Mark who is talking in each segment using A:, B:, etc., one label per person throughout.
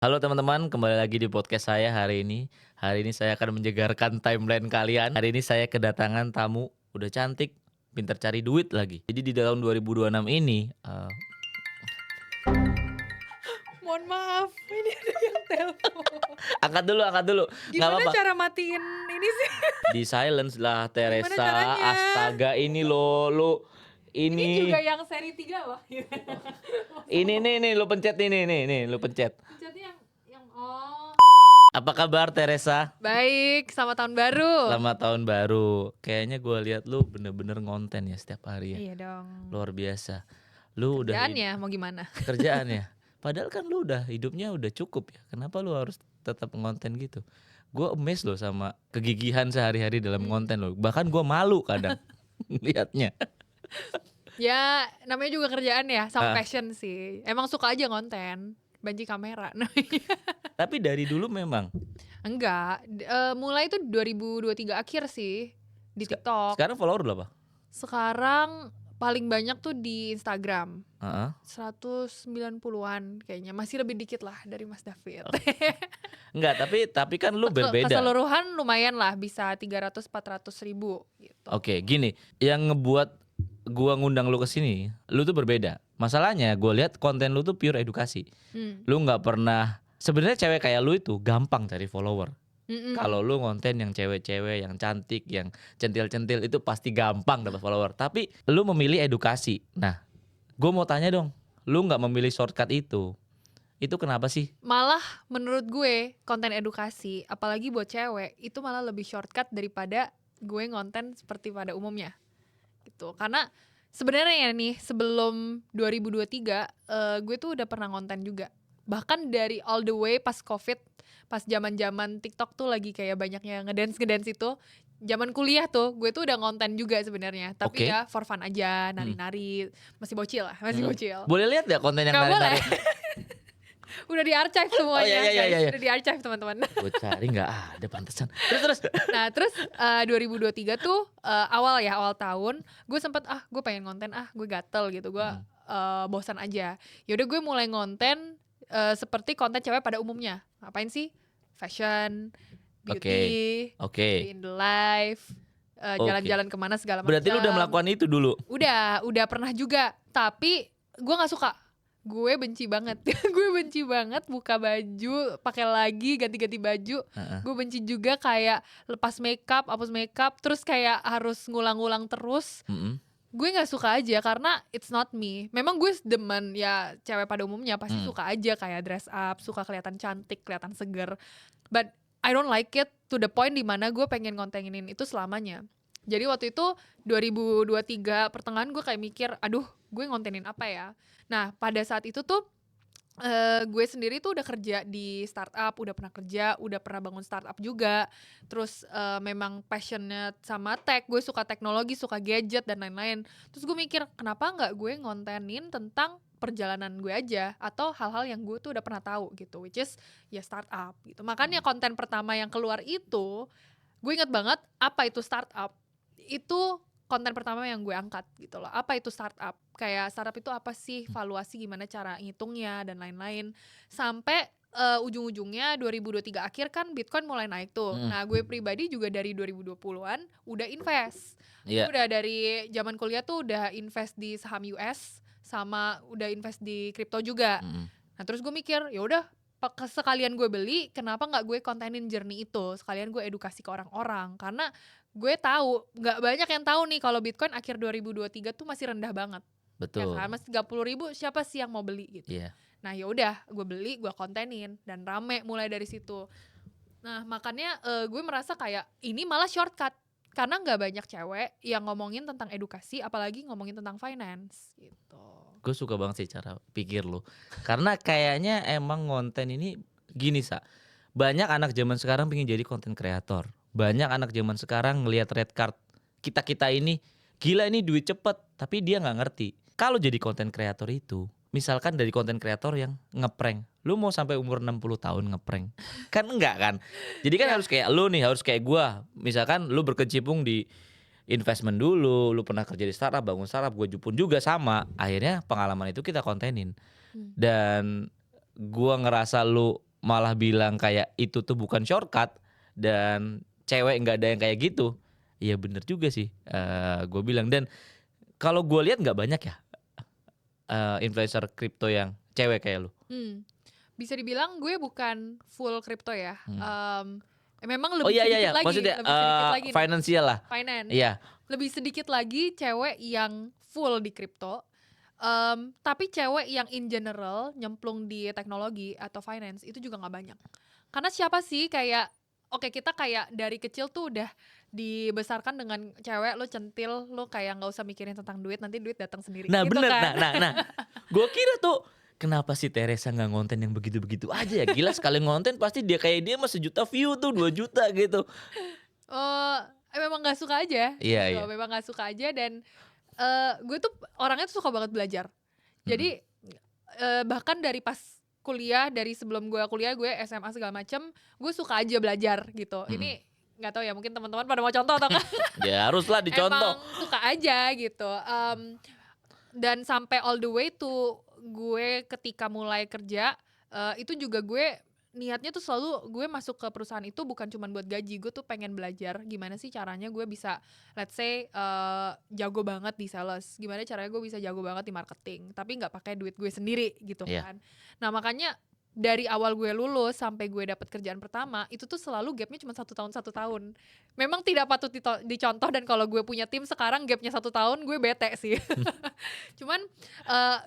A: Halo teman-teman, kembali lagi di podcast saya hari ini. Hari ini saya akan menjegarkan timeline kalian. Hari ini saya kedatangan tamu, udah cantik, pintar cari duit lagi. Jadi di tahun 2026 ini,
B: Mohon maaf, ini ada yang telepon.
A: angkat dulu, nggak
B: Gimana
A: apa-apa.
B: cara matiin ini sih?
A: Di silence lah
B: Gimana
A: Teresa,
B: caranya?
A: astaga ini loh, lu
B: Ini juga
A: ini,
B: yang seri 3 loh.
A: ini lu pencet nih, lu pencet.
B: Pencetnya yang
A: Apa kabar Teresa?
B: baik, selamat tahun baru.
A: Selamat tahun baru. Kayaknya gue lihat lu bener-bener ngonten ya setiap hari ya.
B: Iya dong.
A: Luar biasa. Lu udah
B: Kerjaannya mau gimana?
A: kerjaan ya. Padahal kan lu udah hidupnya udah cukup ya. Kenapa lu harus tetap ngonten gitu? Gue amazed loh sama kegigihan sehari-hari dalam ngonten lo. Bahkan gue malu kadang lihatnya.
B: Ya, namanya juga kerjaan ya, sama
A: Ah,
B: passion sih. Emang suka aja konten, banci kamera namanya.
A: tapi dari dulu memang
B: Enggak, mulai itu 2023 akhir sih di TikTok.
A: sekarang follower berapa?
B: Sekarang paling banyak tuh di Instagram.
A: Heeh.
B: 190-an kayaknya, masih lebih dikit lah dari Mas David.
A: Enggak, tapi kan lu berbeda.
B: Keseluruhan lumayan lah, bisa 300-400 ribu gitu.
A: Oke, gini, yang ngebuat gua ngundang lu ke sini, lu tuh berbeda. Masalahnya gua lihat konten lu tuh pure edukasi.
B: Hmm.
A: Lu nggak pernah sebenarnya cewek kayak lu itu gampang cari follower.
B: Mm-mm.
A: Kalau lu ngonten yang cewek-cewek, yang cantik, yang centil-centil itu pasti gampang dapat follower. Tapi lu memilih edukasi. Nah, gue mau tanya dong, lu nggak memilih shortcut itu? Itu kenapa sih?
B: Malah menurut gue konten edukasi, apalagi buat cewek, itu malah lebih shortcut daripada gue ngonten seperti pada umumnya gitu. Karena sebenarnya ya nih, sebelum 2023 gue tuh udah pernah ngonten juga. Bahkan dari all the way pas Covid, pas zaman-zaman TikTok tuh lagi kayak banyaknya ngedance itu, zaman kuliah tuh gue tuh udah ngonten juga sebenarnya. Tapi
A: Oke.
B: ya for fun aja,
A: Mm,
B: nari-nari, masih bocil lah, masih
A: mm.
B: bocil.
A: Boleh lihat nggak konten yang
B: Gak boleh.
A: nari-nari?
B: Udah di archive
A: Oh
B: semuanya
A: iya.
B: guys, udah di archive teman-teman.
A: Gue cari nggak ada pantesan. Terus.
B: Nah terus 2023 tuh awal tahun gue sempet gue pengen konten gue gatel gitu, gue
A: Mm.
B: bosan aja. Yaudah gue mulai ngonten seperti konten cewek pada umumnya. Ngapain sih? Fashion,
A: Oke,
B: beauty,
A: oke,
B: day in the life,
A: oke.
B: jalan-jalan kemana segala macam.
A: Berarti lu udah melakukan itu dulu.
B: Udah pernah juga, tapi gue nggak suka. Gue benci banget. Gue benci banget buka baju, pakai lagi, ganti-ganti baju.
A: Heeh.
B: Gue benci juga kayak lepas makeup, hapus makeup, terus kayak harus ngulang-ngulang terus.
A: Mm-mm.
B: Gue nggak suka aja karena it's not me. Memang gue demen ya, cewek pada umumnya pasti
A: Mm.
B: suka aja kayak dress up, suka kelihatan cantik, kelihatan seger. But I don't like it to the point dimana gue pengen kontenin itu selamanya. Jadi waktu itu 2023 pertengahan gue kayak mikir, aduh gue ngontenin apa ya. Nah pada saat itu tuh gue sendiri tuh udah kerja di startup, udah pernah bangun startup juga. Terus memang passionnya sama tech, gue suka teknologi, suka gadget dan lain-lain. Terus gue mikir, kenapa nggak gue ngontenin tentang perjalanan gue aja atau hal-hal yang gue tuh udah pernah tahu gitu, which is ya startup gitu. Makanya konten pertama yang keluar itu, gue inget banget apa itu startup. Itu konten pertama yang gue angkat gitu loh. Apa itu startup? Kayak startup itu apa sih? Valuasi gimana cara ngitungnya dan lain-lain. Sampai ujung-ujungnya 2023 akhir kan Bitcoin mulai naik tuh.
A: Mm.
B: Nah, gue pribadi juga dari 2020-an udah invest. Gue
A: Iya.
B: udah dari zaman kuliah tuh udah invest di saham US sama udah invest di kripto juga.
A: Mm.
B: Nah, terus gue mikir, ya udah sekalian gue beli, kenapa nggak gue kontenin journey itu? Sekalian gue edukasi ke orang-orang karena gue tahu nggak banyak yang tahu nih kalau Bitcoin akhir 2023 tuh masih rendah banget. Ya
A: Betul.
B: kan, masih 30 ribu, siapa sih yang mau beli gitu.
A: Iya.
B: Nah ya udah, gue beli, gue kontenin dan rame mulai dari situ. Nah makanya gue merasa kayak ini malah shortcut karena nggak banyak cewek yang ngomongin tentang edukasi, apalagi ngomongin tentang finance gitu.
A: Gue suka banget sih cara pikir lu. Karena kayaknya emang konten ini gini banyak anak zaman sekarang pengen jadi konten kreator. Banyak anak zaman sekarang ngelihat red card. Kita ini gila ini duit cepet, tapi dia nggak ngerti. Kalau jadi konten kreator itu, misalkan dari konten kreator yang ngeprank, lu mau sampai umur 60 tahun ngeprank? Kan enggak kan? Jadi kan
B: Ya.
A: harus kayak lu nih, harus kayak gua. Misalkan lu berkecimpung di investment dulu, lu pernah kerja di startup, bangun startup, gue pun juga sama. Akhirnya pengalaman itu kita kontenin.
B: Hmm.
A: Dan gua ngerasa lu malah bilang kayak itu tuh bukan shortcut dan cewek nggak ada yang kayak gitu. Iya bener juga sih, gue bilang. Dan kalau gue lihat nggak banyak ya influencer kripto yang cewek kayak lu.
B: Bisa dibilang gue bukan full crypto ya.
A: Hmm.
B: Memang
A: Oh
B: lebih
A: iya iya
B: sedikit
A: iya,
B: lagi,
A: maksudnya
B: lebih sedikit lagi nih,
A: financial lah.
B: finance.
A: Iya.
B: Lebih sedikit lagi cewek yang full di kripto. Tapi cewek yang in general nyemplung di teknologi atau finance itu juga nggak banyak. Karena siapa sih kayak, oke kita kayak dari kecil tuh udah dibesarkan dengan cewek, lo centil, lo kayak nggak usah mikirin tentang duit, nanti duit datang sendiri.
A: Nah
B: gitu
A: bener,
B: kan.
A: nah gue kira tuh kenapa sih Teresa nggak ngonten yang begitu-begitu aja ya. Gila sekali ngonten pasti dia kayak dia mah 1 juta view tuh 2 juta gitu.
B: Memang nggak suka aja
A: Iya
B: gitu,
A: iya.
B: memang nggak suka aja. Dan gue tuh orangnya tuh suka banget belajar. Jadi bahkan dari pas kuliah, dari sebelum gue kuliah, gue SMA segala macem, gue suka aja belajar gitu. Ini nggak tahu ya, mungkin teman-teman pada mau contoh atau
A: Ya haruslah dicontoh.
B: emang suka aja gitu. Dan sampai all the way to gue ketika mulai kerja, itu juga gue niatnya tuh selalu gue masuk ke perusahaan itu bukan cuma buat gaji. Gue tuh pengen belajar gimana sih caranya gue bisa, let's say jago banget di sales, gimana caranya gue bisa jago banget di marketing, tapi nggak pakai duit gue sendiri gitu
A: Iya.
B: kan. Nah makanya dari awal gue lulus sampai gue dapet kerjaan pertama itu tuh selalu gapnya cuma 1 tahun. Memang tidak patut dicontoh, dan kalau gue punya tim sekarang gapnya 1 tahun, gue bete sih. Cuman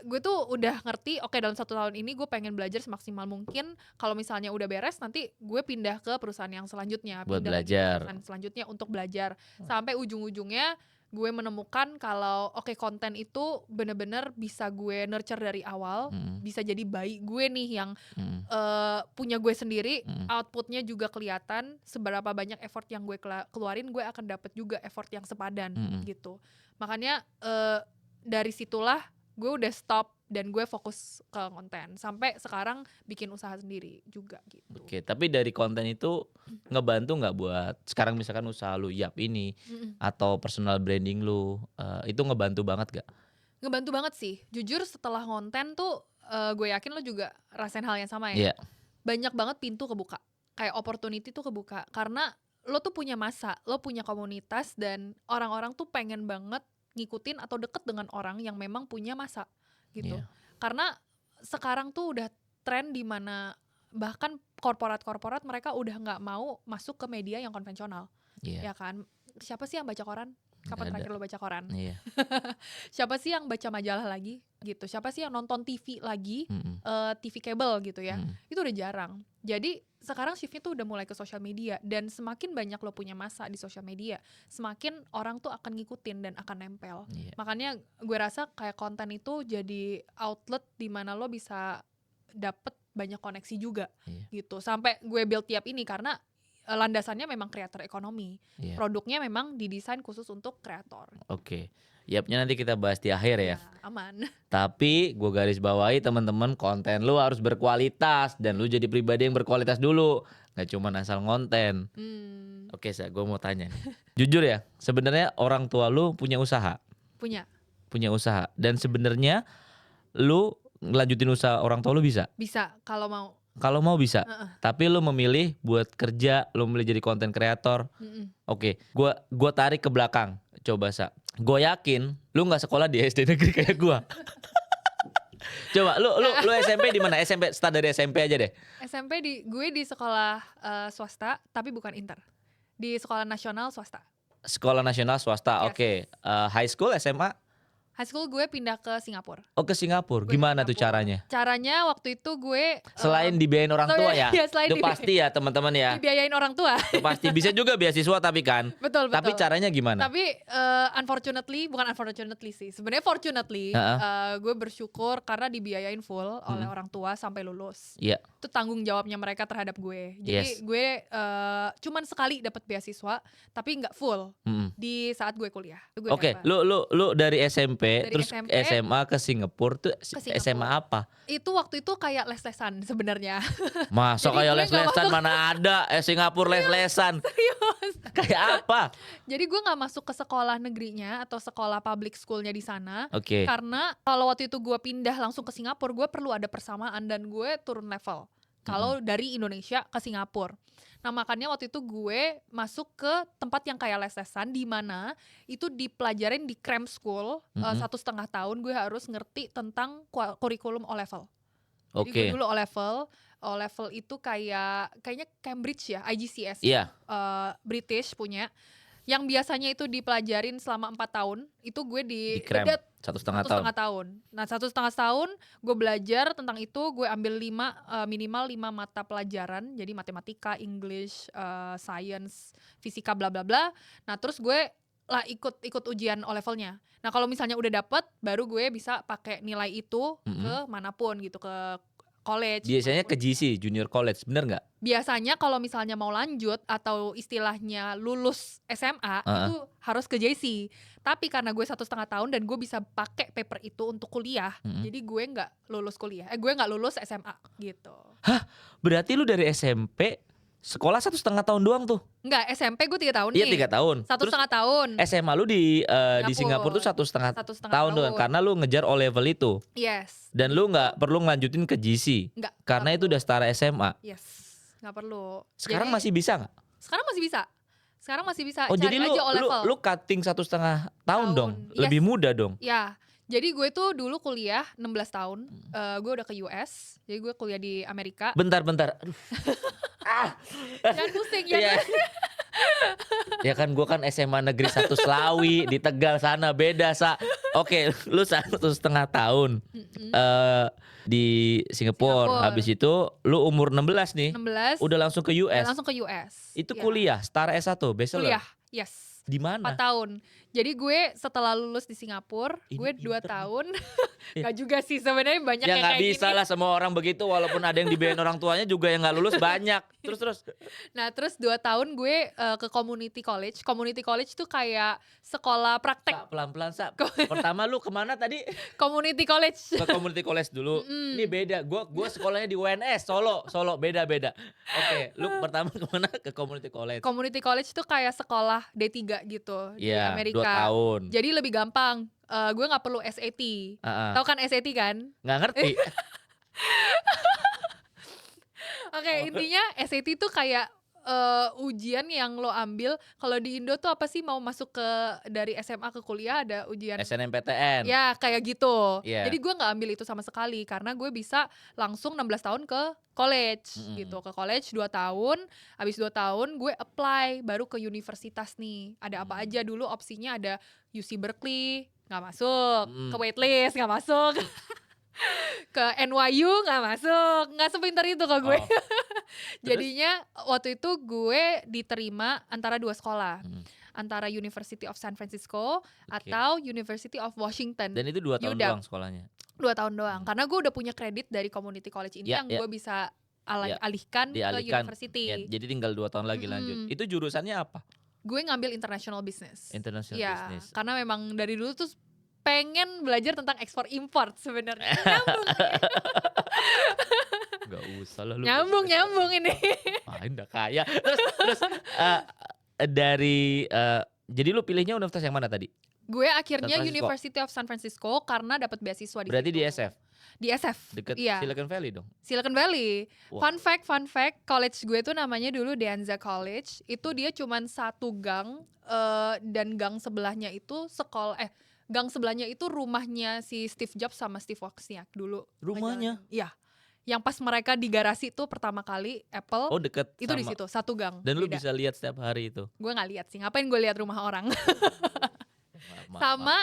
B: gue tuh udah ngerti, oke dalam 1 tahun ini gue pengen belajar semaksimal mungkin. Kalau misalnya udah beres, nanti gue pindah ke perusahaan yang selanjutnya,
A: Buat
B: pindah lagi ke
A: belajar.
B: perusahaan selanjutnya untuk belajar, sampai ujung-ujungnya gue menemukan kalau oke, konten itu bener-bener bisa gue nurture dari awal, bisa jadi bayi gue nih yang punya gue sendiri, outputnya juga kelihatan, seberapa banyak effort yang gue keluarin, gue akan dapet juga effort yang sepadan gitu. Makanya dari situlah gue udah stop dan gue fokus ke konten sampai sekarang bikin usaha sendiri juga gitu.
A: Oke, tapi dari konten itu ngebantu nggak buat sekarang misalkan usaha lu Yap ini atau personal branding lu, itu ngebantu banget gak?
B: Ngebantu banget sih, jujur setelah konten tuh gue yakin lo juga rasain hal yang sama
A: Iya.
B: ya. Banyak banget pintu kebuka, kayak opportunity tuh kebuka, karena lo tuh punya masa, lo punya komunitas, dan orang-orang tuh pengen banget ngikutin atau deket dengan orang yang memang punya masa gitu.
A: Iya.
B: Karena sekarang tuh udah tren di mana bahkan korporat-korporat mereka udah nggak mau masuk ke media yang konvensional.
A: Iya.
B: Ya kan, siapa sih yang baca koran? Kapan
A: Nggak
B: terakhir
A: ada.
B: lo baca koran?
A: Iya.
B: Siapa sih yang baca majalah lagi gitu? Siapa sih yang nonton TV lagi, TV kabel gitu ya? Itu udah jarang. Jadi sekarang shiftnya tuh udah mulai ke sosial media, dan semakin banyak lo punya masa di sosial media, semakin orang tuh akan ngikutin dan akan nempel.
A: Iya.
B: Makanya gue rasa kayak konten itu jadi outlet di mana lo bisa dapet banyak koneksi juga.
A: Iya.
B: Gitu. Sampai gue build Yap ini karena landasannya memang kreator ekonomi.
A: Iya.
B: Produknya memang didesain khusus untuk kreator.
A: Oke. Yapnya nanti kita bahas di akhir ya.
B: Aman.
A: Tapi gue garis bawahi teman-teman, konten lu harus berkualitas dan lu jadi pribadi yang berkualitas dulu, nggak cuma asal ngonten. Oke, gue mau tanya nih. Jujur ya, sebenarnya orang tua lu punya usaha. Punya usaha, dan sebenarnya lu ngelanjutin usaha orang tua lu bisa.
B: Bisa kalau mau.
A: Kalau mau bisa. Tapi lu memilih buat kerja, lu memilih jadi konten kreator. Oke, gua tarik ke belakang. Coba gue yakin lu nggak sekolah di SD negeri kayak gua. Coba lu SMP di mana? SMP, start dari SMP aja deh.
B: SMP gue di sekolah swasta tapi bukan inter. Di sekolah nasional swasta.
A: Sekolah nasional swasta.
B: Yes.
A: Oke. High school, SMA?
B: High school gue pindah ke Singapura.
A: Oh, ke Singapura. Gimana tuh caranya?
B: Caranya waktu itu gue
A: Selain dibiayain orang tua ya?
B: Iya, selain
A: Itu pasti ya teman-teman ya.
B: dibiayain orang tua.
A: Itu pasti bisa juga beasiswa tapi kan.
B: Betul.
A: Tapi caranya gimana?
B: Tapi bukan unfortunately sih. Sebenarnya fortunately gue bersyukur karena dibiayain full oleh orang tua sampai lulus.
A: Iya.
B: Itu tanggung jawabnya mereka terhadap gue. Jadi gue cuman sekali dapat beasiswa tapi nggak full di saat gue kuliah.
A: Oke, lu dari SMP terus
B: SMP,
A: SMA ke Singapura tuh SMA apa?
B: Itu waktu itu kayak les-lesan sebenarnya.
A: Masa
B: Jadi
A: kayak
B: gue nggak
A: les-lesan,
B: masuk.
A: mana ada Singapura les-lesan.
B: Serius.
A: Kayak apa?
B: Jadi gue nggak masuk ke sekolah negerinya atau sekolah public schoolnya di sana.
A: Oke.
B: Karena kalau waktu itu gue pindah langsung ke Singapura, gue perlu ada persamaan dan gue turun level. kalau dari Indonesia ke Singapura. Nah makanya waktu itu gue masuk ke tempat yang kayak les-lesan di mana itu dipelajarin di cram school 1,5 tahun gue harus ngerti tentang kurikulum O-level. Jadi gue
A: Oke.
B: dulu O-level itu kayaknya Cambridge ya, IGCS,
A: Iya.
B: British punya. Yang biasanya itu dipelajarin selama 4 tahun, itu gue
A: Di cram
B: dedet
A: 1,5 tahun.
B: 1,5 tahun. Nah 1,5 tahun gue belajar tentang itu, gue ambil minimal 5 mata pelajaran, jadi matematika, English, science, fisika, bla bla bla. Nah terus gue lah ikut ujian O-levelnya. Nah kalau misalnya udah dapet, baru gue bisa pakai nilai itu ke manapun gitu, ke college.
A: Biasanya
B: manapun.
A: ke GC, Junior College, bener nggak?
B: Biasanya kalau misalnya mau lanjut atau istilahnya lulus SMA itu harus ke JC. Tapi karena gue 1,5 tahun dan gue bisa pakai paper itu untuk kuliah, jadi gue nggak lulus kuliah. Gue nggak lulus SMA gitu.
A: Hah? Berarti lu dari SMP sekolah 1,5 tahun doang tuh?
B: Enggak, SMP gue 3 tahun
A: Iya
B: nih.
A: 3 tahun.
B: 1,5 tahun.
A: SMA lu di Singapura tuh 1,5
B: 1,5
A: tahun doang
B: tahun.
A: karena lu ngejar O-level itu.
B: Yes.
A: Dan lu nggak perlu ngelanjutin ke GC
B: Nggak
A: karena itu
B: perlu.
A: udah setara SMA.
B: Yes, nggak perlu.
A: Sekarang
B: Jadi,
A: masih bisa nggak?
B: Sekarang masih bisa. Sekarang masih bisa.
A: Oh
B: Cari
A: jadi lu
B: aja O-level.
A: lu cutting 1,5 tahun
B: Tahun.
A: dong,
B: Yes.
A: lebih muda dong.
B: Ya, jadi gue tuh dulu kuliah 16 tahun. Gue udah ke US. Jadi gue kuliah di Amerika.
A: Bentar. Aduh.
B: Jangan pusing ya.
A: Iya. Ya kan gua kan SMA Negeri 1 Slawi di Tegal sana beda sa. Oke, lu 1,5 tahun di Singapura. Habis itu lu umur 16 nih.
B: 16.
A: Udah langsung ke US.
B: Langsung ke US.
A: Itu
B: Ya.
A: kuliah setara S1 bachelor.
B: Kuliah, yes.
A: Di
B: 4
A: mana?
B: tahun. Jadi gue setelah lulus di Singapura,
A: Ini
B: gue 2
A: pinter nih.
B: tahun. Gak juga sih, sebenarnya banyak
A: Ya
B: yang
A: nggak
B: kayak
A: bisa
B: gini.
A: lah semua orang begitu walaupun ada yang dibiayain orang tuanya juga yang nggak lulus banyak. Terus.
B: Nah terus 2 tahun gue ke community college. Community college tuh kayak sekolah praktek.
A: Sa, pelan-pelan sa. Pertama lu kemana tadi?
B: Community college.
A: Ke community college dulu. Ini beda. Gua sekolahnya di UNS Solo beda. Oke, lu pertama kemana? Ke community college.
B: Community college tuh kayak sekolah D3 gitu di
A: Iya,
B: Amerika.
A: 2 tahun.
B: Jadi lebih gampang. Gue nggak perlu SAT. Tahu kan SAT kan?
A: Nggak ngerti.
B: Oke, intinya SAT tuh kayak ujian yang lo ambil. Kalau di Indo tuh apa sih, mau masuk ke dari SMA ke kuliah ada ujian.
A: SNMPTN.
B: Ya kayak gitu.
A: Iya.
B: Jadi gue nggak ambil itu sama sekali karena gue bisa langsung 16 tahun ke college gitu. Ke college 2 tahun. Habis 2 tahun gue apply baru ke universitas nih. Ada apa aja dulu opsinya, ada UC Berkeley nggak masuk, ke waitlist nggak masuk. Ke NYU nggak masuk, nggak sepintar itu ke gue.
A: Oh.
B: Jadinya waktu itu gue diterima antara 2 sekolah, antara University of San Francisco atau University of Washington.
A: Dan itu 2 tahun
B: UW.
A: doang sekolahnya.
B: 2 tahun doang, karena gue udah punya kredit dari community college ini
A: Ya,
B: yang
A: ya.
B: gue bisa
A: Ya,
B: alihkan ke
A: Dialihkan.
B: university.
A: Ya, jadi tinggal 2 tahun lagi lanjut. Itu jurusannya apa?
B: Gue ngambil international business.
A: International
B: Ya,
A: business.
B: karena memang dari dulu tuh pengen belajar tentang ekspor import sebenarnya. Nyambung nih.
A: Gak usah lah lu.
B: Nyambung ini.
A: Main udah kaya. Terus dari jadi lu pilihnya universitas yang mana tadi?
B: Gue akhirnya
A: San Francisco.
B: University of San Francisco karena dapat beasiswa di
A: Berarti
B: situ.
A: di SF.
B: Di SF.
A: Deket
B: Iya.
A: Silicon Valley dong.
B: Silicon Valley.
A: Wah.
B: Fun fact, college gue tuh namanya dulu De Anza College. Itu dia cuman 1 gang dan gang sebelahnya itu gang sebelahnya itu rumahnya si Steve Jobs sama Steve Wozniak dulu.
A: Rumahnya?
B: Iya. Yang pas mereka di garasi tuh pertama kali Apple.
A: Oh deket
B: itu
A: sama.
B: di situ, 1 gang.
A: Dan lu
B: beda.
A: bisa lihat setiap hari itu.
B: Gue nggak lihat sih. Ngapain gue lihat rumah orang?
A: Maaf.
B: Sama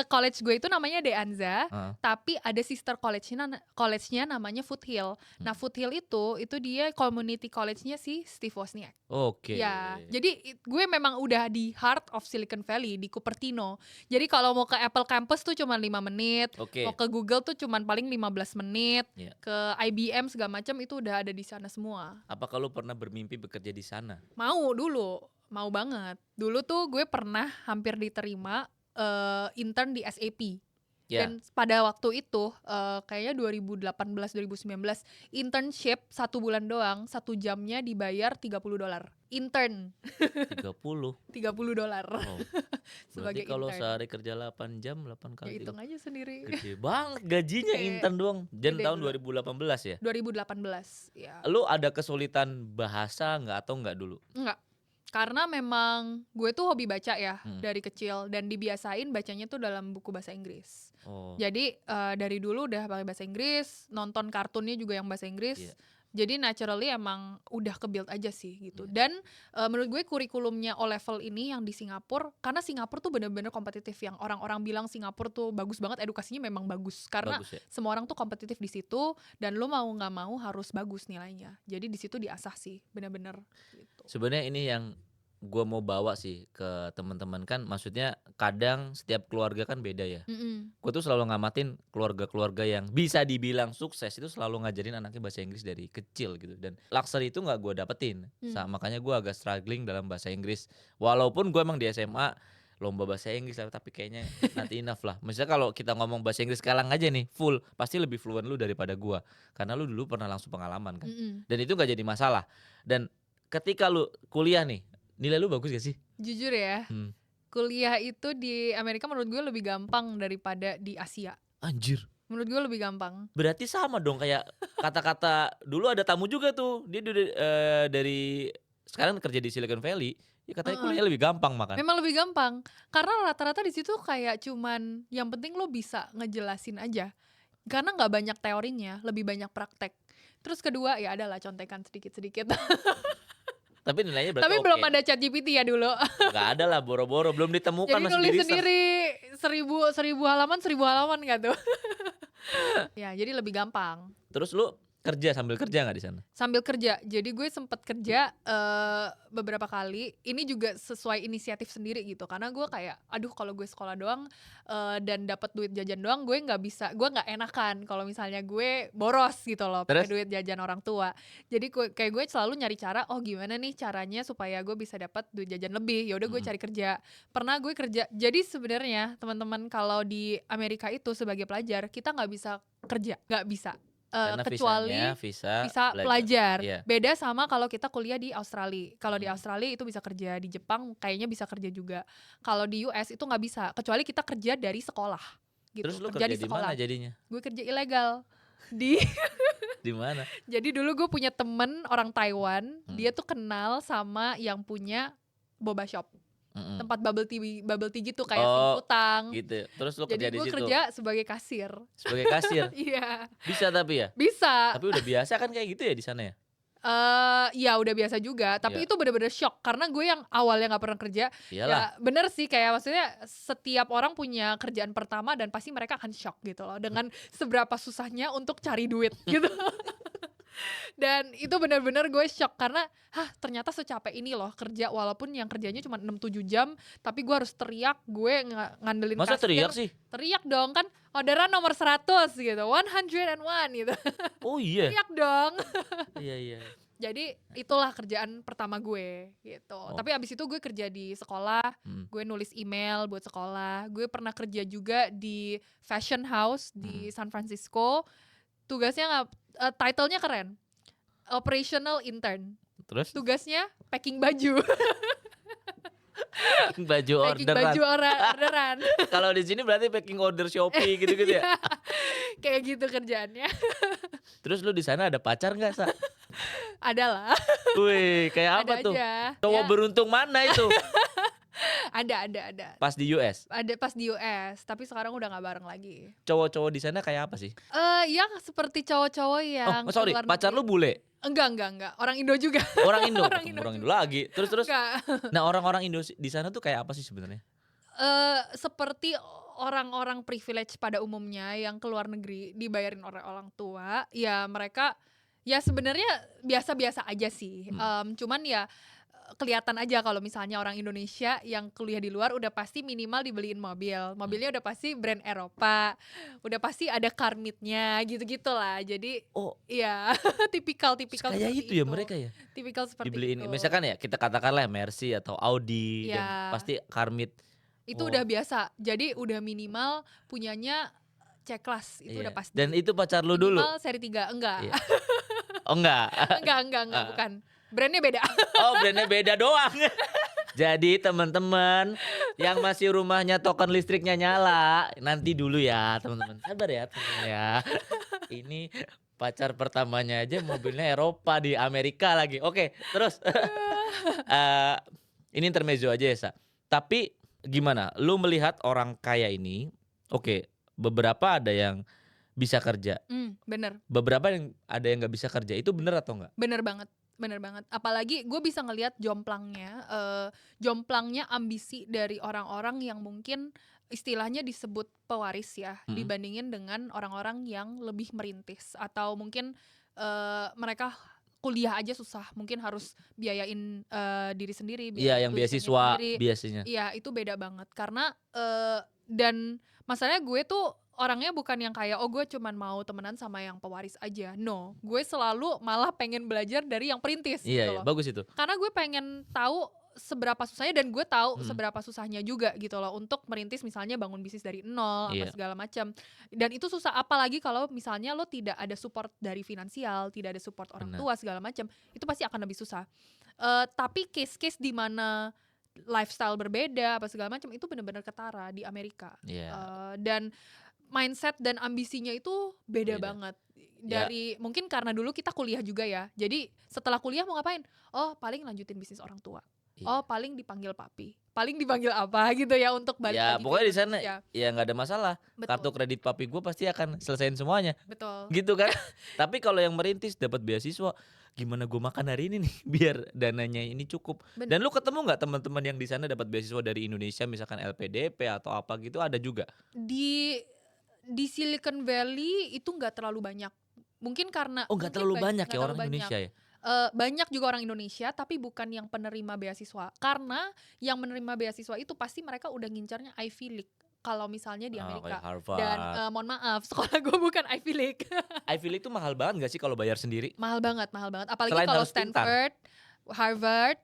B: college gue itu namanya De Anza,
A: Heeh.
B: tapi ada sister college-nya namanya Foothill. Nah, Foothill itu dia community college-nya si Steve Wozniak.
A: Oke.
B: Ya, jadi gue memang udah di heart of Silicon Valley di Cupertino. Jadi kalau mau ke Apple campus tuh cuma 5 menit,
A: Oke.
B: mau ke Google tuh cuma paling 15 menit,
A: Iya.
B: ke IBM segala macam itu udah ada di sana semua.
A: Apakah lu pernah bermimpi bekerja di sana?
B: Mau banget. Dulu tuh gue pernah hampir diterima intern di SAP.
A: Ya.
B: Dan pada waktu itu kayaknya 2018 2019 internship 1 bulan doang, 1 jamnya dibayar $30. Intern
A: 30.
B: $30
A: Wow. Berarti
B: sebagai
A: kalau
B: intern.
A: sehari kerja 8 jam, 8
B: Ya
A: kali
B: hitung aja sendiri.
A: gede banget gajinya
B: Kayak
A: intern doang. Dan
B: gede
A: tahun
B: bro.
A: 2018 ya.
B: 2018 ya.
A: Lu ada kesulitan bahasa nggak atau nggak dulu?
B: Enggak. Karena memang gue tuh hobi baca ya
A: Hmm.
B: dari kecil dan dibiasain bacanya tuh dalam buku bahasa Inggris.
A: Oh.
B: Jadi dari dulu udah pakai bahasa Inggris, nonton kartunnya juga yang bahasa Inggris.
A: Iya.
B: Jadi naturally emang udah ke-build aja sih gitu.
A: Iya.
B: Dan menurut gue kurikulumnya O-level ini yang di Singapura, karena Singapura tuh bener-bener kompetitif, yang orang-orang bilang Singapura tuh bagus banget, edukasinya memang bagus. Karena
A: Bagus ya.
B: semua orang tuh kompetitif di situ dan lo mau nggak mau harus bagus nilainya. Jadi di situ diasah sih, bener-bener gitu.
A: Sebenarnya ini yang gua mau bawa sih ke teman-teman, kan maksudnya kadang setiap keluarga kan beda ya. Gue tuh selalu ngamatin keluarga-keluarga yang bisa dibilang sukses itu selalu ngajarin anaknya bahasa Inggris dari kecil gitu, dan luxury itu nggak gue dapetin. Makanya gue agak struggling dalam bahasa Inggris, walaupun gue emang di SMA lomba bahasa Inggris tapi kayaknya not enough lah. Misalnya kalau kita ngomong bahasa Inggris sekarang aja nih full, pasti lebih fluent lu daripada gue, karena lu dulu pernah langsung pengalaman kan. Dan itu nggak jadi masalah. Dan ketika lu kuliah nih, nilai lu bagus gak sih?
B: Jujur ya, kuliah itu di Amerika menurut gue lebih gampang daripada di Asia.
A: Anjir.
B: Menurut gue lebih gampang.
A: Berarti sama dong kayak kata-kata dulu ada tamu juga tuh, dia dari sekarang kerja di Silicon Valley, ya katanya kuliah lebih gampang makan.
B: Memang lebih gampang karena rata-rata di situ kayak cuman yang penting lo bisa ngejelasin aja. Karena nggak banyak teorinya, lebih banyak praktek. Terus kedua ya adalah contekan sedikit-sedikit.
A: Tapi nilainya berarti
B: Tapi
A: oke.
B: belum ada ChatGPT ya dulu.
A: Gak ada lah, boro-boro belum ditemukan.
B: Jadi
A: masih
B: nulis
A: di research.
B: sendiri 1000 halaman gak tuh? Ya jadi lebih gampang.
A: Terus lu sambil kerja nggak di sana?
B: Sambil kerja, jadi gue sempet kerja beberapa kali. Ini juga sesuai inisiatif sendiri gitu, karena gue kayak aduh kalau gue sekolah doang dan dapat duit jajan doang, gue nggak enakan kalau misalnya gue boros gitu loh pakai duit jajan orang tua. Jadi kayak gue selalu nyari cara, oh gimana nih caranya supaya gue bisa dapat duit jajan lebih. Ya udah gue cari kerja. Pernah gue kerja, jadi sebenarnya teman-teman kalau di Amerika itu sebagai pelajar kita nggak bisa kerja, nggak bisa. Kecuali
A: visa
B: pelajar.
A: Yeah.
B: Beda sama kalau kita kuliah di Australia. Kalau di Australia itu bisa kerja, di Jepang kayaknya bisa kerja juga. Kalau di US itu nggak bisa, kecuali kita kerja dari sekolah gitu.
A: Terus lu
B: kerja
A: kerja di mana jadinya?
B: Gue kerja ilegal di
A: Di mana?
B: Jadi dulu gue punya temen orang Taiwan, dia tuh kenal sama yang punya boba shop. Tempat bubble tea gitu kayak Singkutang
A: gitu. Terus lu
B: jadi
A: kerja di
B: gue
A: situ?
B: kerja sebagai kasir.
A: Sebagai kasir?
B: Iya.
A: Bisa tapi ya?
B: Bisa.
A: Tapi udah biasa kan kayak gitu ya di sana ya?
B: Ya udah biasa juga, tapi itu bener-bener shock karena gue yang awalnya nggak pernah kerja.
A: Iyalah.
B: Ya bener sih, kayak maksudnya setiap orang punya kerjaan pertama dan pasti mereka akan shock gitu loh dengan seberapa susahnya untuk cari duit gitu. Dan itu benar-benar gue shock karena ternyata secapek ini loh kerja, walaupun yang kerjanya cuma 6-7 jam tapi gue harus teriak, gue ngandelin
A: Masa
B: kasir.
A: teriak sih?
B: Teriak dong, kan orderan nomor 100 gitu, 101 gitu.
A: Oh iya?
B: Teriak dong.
A: Iya.
B: Jadi itulah kerjaan pertama gue gitu. Tapi abis itu gue kerja di sekolah, gue nulis email buat sekolah. Gue pernah kerja juga di fashion house di San Francisco. Tugasnya title-nya keren, operational intern.
A: Terus?
B: Tugasnya packing baju.
A: Packing baju
B: Packing
A: orderan.
B: baju orderan.
A: Kalau di sini berarti packing order Shopee gitu-gitu ya?
B: Kayak gitu kerjaannya.
A: Terus lu di sana ada pacar nggak, Sa?
B: Ada lah.
A: Wih, kayak apa
B: Ada
A: tuh?
B: aja.
A: Cowok beruntung mana itu?
B: Ada.
A: Pas di US?
B: Ada pas di US, tapi sekarang udah nggak bareng lagi.
A: Cowok-cowok di sana kayak apa sih?
B: Ya seperti cowok-cowok yang
A: sorry,
B: keluar
A: pacar
B: negeri.
A: lu bule?
B: Enggak. Orang Indo juga.
A: Orang Indo?
B: Orang
A: Orang
B: Indo
A: Indo lagi. Terus.
B: Enggak.
A: Nah, orang-orang Indo di sana tuh kayak apa sih sebenarnya?
B: Seperti orang-orang privilege pada umumnya yang keluar negeri dibayarin oleh orang tua, ya mereka ya sebenarnya biasa-biasa aja sih. Cuman ya kelihatan aja kalau misalnya orang Indonesia yang kuliah di luar udah pasti minimal dibeliin mobilnya udah pasti brand Eropa, udah pasti ada car meet-nya gitu-gitu lah. Jadi ya tipikal
A: kayak itu ya mereka ya?
B: Tipikal seperti
A: dibeliin,
B: itu.
A: misalkan ya kita katakanlah Mercy atau Audi, dan pasti car meet.
B: Itu udah biasa. Jadi udah minimal punyanya C-class itu
A: Iya.
B: udah pasti.
A: Dan itu pacar lu dulu?
B: Minimal seri 3, enggak.
A: Iya. Oh enggak?
B: enggak, bukan. Brandnya beda.
A: Oh brandnya beda doang. Jadi teman-teman yang masih rumahnya token listriknya nyala, nanti dulu ya teman-teman. Sabar ya teman-teman ya. Ini pacar pertamanya aja mobilnya Eropa di Amerika lagi. Oke, terus eh, ini intermezzo aja ya, Sa. Tapi gimana? Lu melihat orang kaya ini, oke, beberapa ada yang bisa kerja,
B: Bener.
A: beberapa yang ada yang nggak bisa kerja. Itu bener atau enggak?
B: Bener banget. Apalagi gue bisa ngelihat jomplangnya ambisi dari orang-orang yang mungkin istilahnya disebut pewaris ya, dibandingin dengan orang-orang yang lebih merintis atau mungkin mereka kuliah aja susah, mungkin harus biayain diri sendiri,
A: Iya,
B: biayain
A: yang
B: tulisannya
A: beasiswa
B: sendiri.
A: biasanya.
B: Iya, itu beda banget karena dan masalahnya gue tuh orangnya bukan yang kayak gue cuman mau temenan sama yang pewaris aja. No, gue selalu malah pengen belajar dari yang perintis
A: Iya,
B: gitu
A: iya,
B: loh.
A: bagus itu.
B: Karena gue pengen tahu seberapa susahnya dan gue tahu seberapa susahnya juga gitu loh untuk merintis misalnya bangun bisnis dari nol apa
A: Iya.
B: segala macam. Dan itu susah apalagi kalau misalnya lo tidak ada support dari finansial, tidak ada support orang
A: Benar.
B: tua segala macam, itu pasti akan lebih susah. Tapi case-case di mana lifestyle berbeda apa segala macam itu benar-benar ketara di Amerika.
A: Iya.
B: Dan mindset dan ambisinya itu beda
A: Beda.
B: banget dari mungkin karena dulu kita kuliah juga ya, jadi setelah kuliah mau ngapain, oh paling lanjutin bisnis orang tua,
A: Iya.
B: oh paling dipanggil papi, paling dipanggil apa gitu ya untuk balik
A: Ya
B: lagi ke
A: pokoknya di sana
B: Indonesia.
A: ya nggak ada masalah.
B: Betul.
A: Kartu kredit papi gue pasti akan selesaiin semuanya,
B: Betul.
A: gitu kan? Tapi kalau yang merintis dapat beasiswa, gimana gue makan hari ini nih biar dananya ini cukup.
B: Bener.
A: Dan lu ketemu nggak teman-teman yang di sana dapat beasiswa dari Indonesia, misalkan LPDP atau apa gitu, ada juga?
B: Di Silicon Valley itu nggak terlalu banyak, mungkin karena
A: Oh nggak
B: mungkin
A: terlalu
B: ba-
A: banyak
B: nggak
A: ya orang
B: terlalu banyak.
A: Indonesia ya?
B: Banyak juga orang Indonesia tapi bukan yang penerima beasiswa, karena yang menerima beasiswa itu pasti mereka udah ngincarnya Ivy League kalau misalnya di
A: Oh,
B: Amerika.
A: kayak Harvard.
B: Dan mohon maaf, sekolah gue bukan Ivy League.
A: Ivy League itu mahal banget gak sih kalau bayar sendiri?
B: mahal banget apalagi
A: Selain
B: kalau
A: harus pintar.
B: Stanford, Harvard,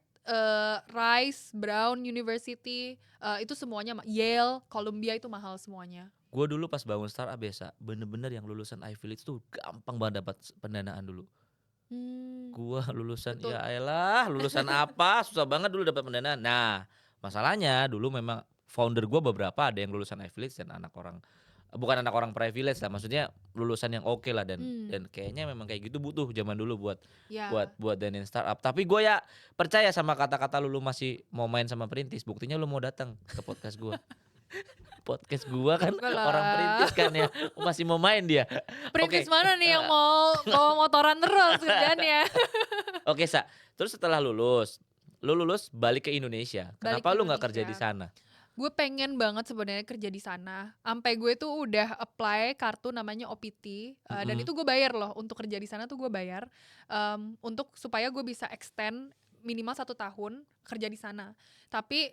B: Rice, Brown University, itu semuanya Yale, Columbia itu mahal semuanya.
A: Gue dulu pas bangun startup biasa, bener-bener yang lulusan Ivy League tuh gampang banget dapat pendanaan dulu. Gua lulusan
B: Betul.
A: ya elah, lulusan apa? Susah banget dulu dapat pendanaan. Nah, masalahnya dulu memang founder gua beberapa ada yang lulusan Ivy League dan bukan anak orang privilege lah, maksudnya lulusan yang oke lah dan kayaknya memang kayak gitu butuh zaman dulu buat
B: Ya.
A: buat danain startup. Tapi gue ya percaya sama kata-kata lu masih mau main sama perintis. Buktinya lu mau datang ke podcast gua. Podcast gua kan
B: Enggak lah.
A: orang perintis kan ya, masih mau main dia.
B: Perintis
A: Oke.
B: mana nih yang mau bawa motoran terus kerjaannya?
A: Oke, Sa. Terus setelah lu lulus balik ke Indonesia.
B: Balik
A: Kenapa
B: ke
A: lu nggak kerja di
B: Indonesia.
A: sana?
B: Gue pengen banget sebenarnya kerja di sana. Sampai gue tuh udah apply kartu namanya OPT, dan itu gue bayar loh untuk kerja di sana tuh gue bayar untuk supaya gue bisa extend minimal 1 tahun kerja di sana. Tapi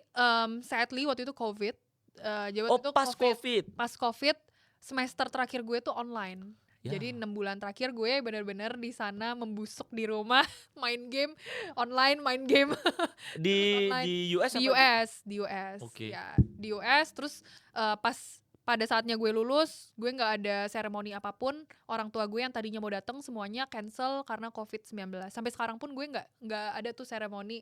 B: sadly waktu itu COVID. Jadi waktu
A: Oh,
B: itu
A: pas COVID.
B: Pas COVID semester terakhir gue tuh online.
A: Ya.
B: Jadi 6 bulan terakhir gue bener-bener di sana membusuk di rumah, main game online, main game
A: Di
B: online.
A: US
B: di
A: apa?
B: US
A: Oke.
B: ya, di US. Terus pas pada saatnya gue lulus, gue nggak ada seremoni apapun. Orang tua gue yang tadinya mau datang semuanya cancel karena COVID-19. Sampai sekarang pun gue nggak ada tuh seremoni